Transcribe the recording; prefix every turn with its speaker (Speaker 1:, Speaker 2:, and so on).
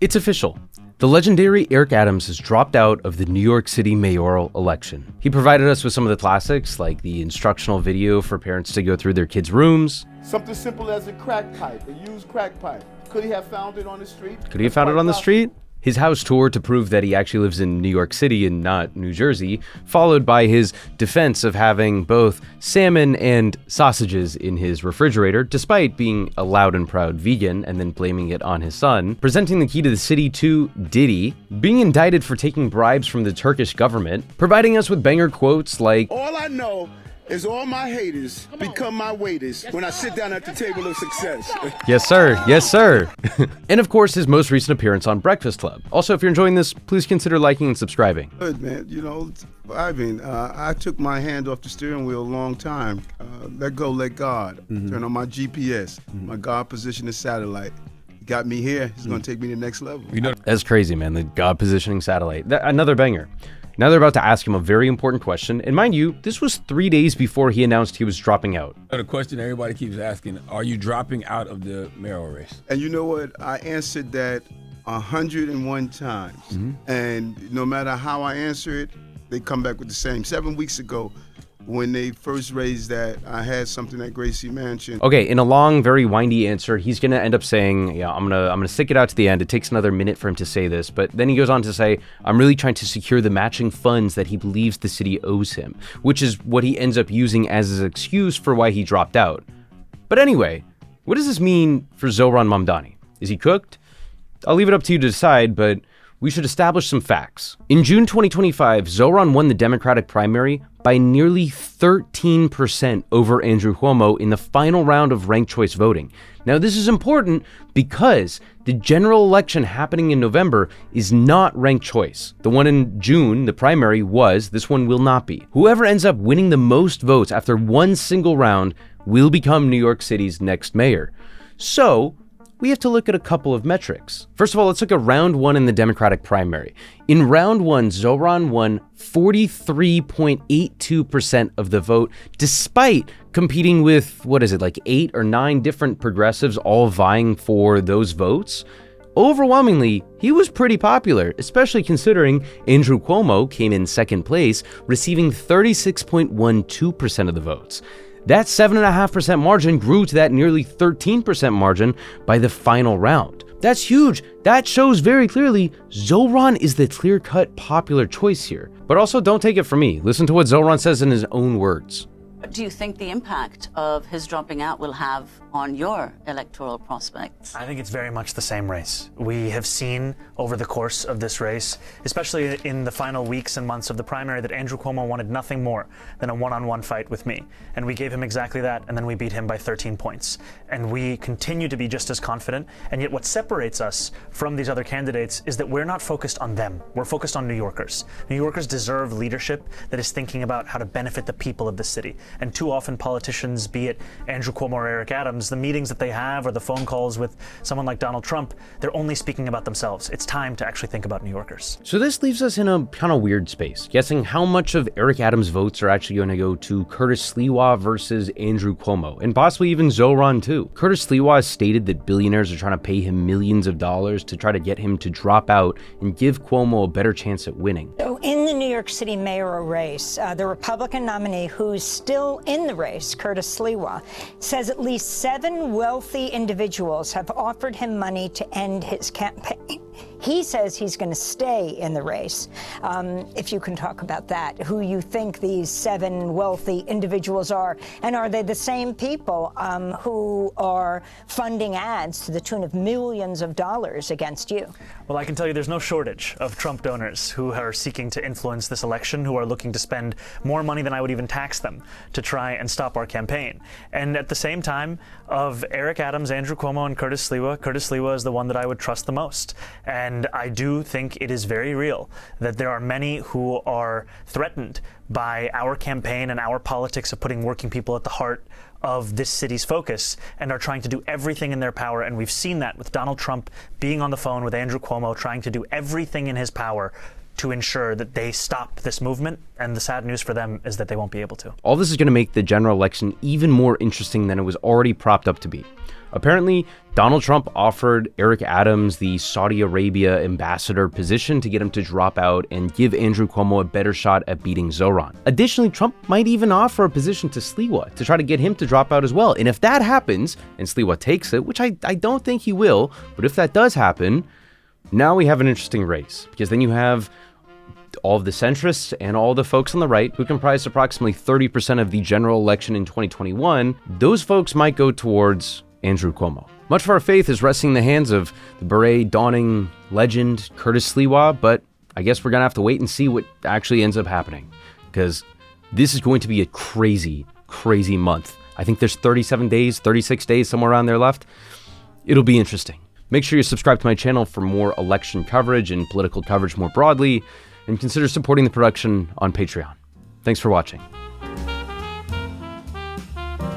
Speaker 1: It's official. The legendary Eric Adams has dropped out of the New York City mayoral election. He provided us with some of the classics, like the instructional video for parents to go through their kids' rooms.
Speaker 2: Something simple as a crack pipe, a used crack pipe. Could he have found it on the street?
Speaker 1: Could he have found it on the street? His house tour to prove that he actually lives in New York City and not New Jersey, followed by his defense of having both salmon and sausages in his refrigerator, despite being a loud and proud vegan, and then blaming it on his son, presenting the key to the city to Diddy, being indicted for taking bribes from the Turkish government, providing us with banger quotes like,
Speaker 2: "All I know is all my haters become my waiters when I sit down at the table of success."
Speaker 1: Yes, sir. Yes, sir. And of course, his most recent appearance on Breakfast Club. Also, if you're enjoying this, please consider liking and subscribing.
Speaker 2: Good, man. You know, I took my hand off the steering wheel a long time. Let go, let God. Turn on my GPS. My God positioned satellite. Got me here. He's going to take me to the next level.
Speaker 1: You know, that's crazy, man. The God positioning satellite. Another banger. Now they're about to ask him a very important question. And mind you, this was 3 days before he announced he was dropping out.
Speaker 3: The question everybody keeps asking, are you dropping out of the mayoral race?
Speaker 2: And you know what? I answered that 101 times. And no matter how I answer it, they come back with the same. 7 weeks ago, when they first raised that, I had something at Gracie Mansion.
Speaker 1: Okay, in a long, very windy answer, he's gonna end up saying, yeah, I'm gonna stick it out to the end. It takes another minute for him to say this, but then he goes on to say, I'm really trying to secure the matching funds that he believes the city owes him, which is what he ends up using as his excuse for why he dropped out. But anyway, what does this mean for Zohran Mamdani? Is he cooked? I'll leave it up to you to decide, but we should establish some facts. In June 2025, Zohran won the Democratic primary by nearly 13% over Andrew Cuomo in the final round of ranked choice voting. Now, this is important because the general election happening in November is not ranked choice. The one in June, the primary, was. This one will not be. Whoever ends up winning the most votes after one single round will become New York City's next mayor. So, we have to look at a couple of metrics. First of all, let's look at round one in the Democratic primary. In round one, Zohran won 43.82% of the vote, despite competing with, like 8 or 9 different progressives all vying for those votes. Overwhelmingly, he was pretty popular, especially considering Andrew Cuomo came in second place, receiving 36.12% of the votes. That 7.5% margin grew to that nearly 13% margin by the final round. That's huge. That shows very clearly Zohran is the clear-cut popular choice here. But also, don't take it from me. Listen to what Zohran says in his own words.
Speaker 4: What do you think the impact of his dropping out will have on your electoral prospects?
Speaker 5: I think it's very much the same race. We have seen over the course of this race, especially in the final weeks and months of the primary, that Andrew Cuomo wanted nothing more than a one-on-one fight with me. And we gave him exactly that, and then we beat him by 13 points. And we continue to be just as confident, and yet what separates us from these other candidates is that we're not focused on them. We're focused on New Yorkers. New Yorkers deserve leadership that is thinking about how to benefit the people of the city. And too often politicians, be it Andrew Cuomo or Eric Adams, the meetings that they have or the phone calls with someone like Donald Trump, they're only speaking about themselves. It's time to actually think about New Yorkers.
Speaker 1: So this leaves us in a kind of weird space, guessing how much of Eric Adams' votes are actually going to go to Curtis Sliwa versus Andrew Cuomo, and possibly even Zohran too. Curtis Sliwa has stated that billionaires are trying to pay him millions of dollars to try to get him to drop out and give Cuomo a better chance at winning.
Speaker 6: So in the New York City mayoral race, the Republican nominee who's still in the race, Curtis Sliwa, says at least 7 wealthy individuals have offered him money to end his campaign. He says he's going to stay in the race. If you can talk about that, who you think these 7 wealthy individuals are, and are they the same people who are funding ads to the tune of millions of dollars against you?
Speaker 5: Well, I can tell you there's no shortage of Trump donors who are seeking to influence this election, who are looking to spend more money than I would even tax them to try and stop our campaign. And at the same time, of Eric Adams, Andrew Cuomo, and Curtis Sliwa is the one that I would trust the most. And I do think it is very real that there are many who are threatened by our campaign and our politics of putting working people at the heart of this city's focus and are trying to do everything in their power. And we've seen that with Donald Trump being on the phone with Andrew Cuomo, trying to do everything in his power to ensure that they stop this movement. And the sad news for them is that they won't be able to.
Speaker 1: All this is going to make the general election even more interesting than it was already propped up to be. Apparently, Donald Trump offered Eric Adams the Saudi Arabia ambassador position to get him to drop out and give Andrew Cuomo a better shot at beating Zohran. Additionally, Trump might even offer a position to Sliwa to try to get him to drop out as well. And if that happens, and Sliwa takes it, which I don't think he will, but if that does happen, now we have an interesting race, because then you have all of the centrists and all the folks on the right who comprise approximately 30% of the general election in 2021. Those folks might go towards Andrew Cuomo. Much of our faith is resting in the hands of the beret-donning legend Curtis Sliwa, but I guess we're going to have to wait and see what actually ends up happening, because this is going to be a crazy, crazy month. I think there's 37 days, 36 days, somewhere around there left. It'll be interesting. Make sure you subscribe to my channel for more election coverage and political coverage more broadly, and consider supporting the production on Patreon. Thanks for watching.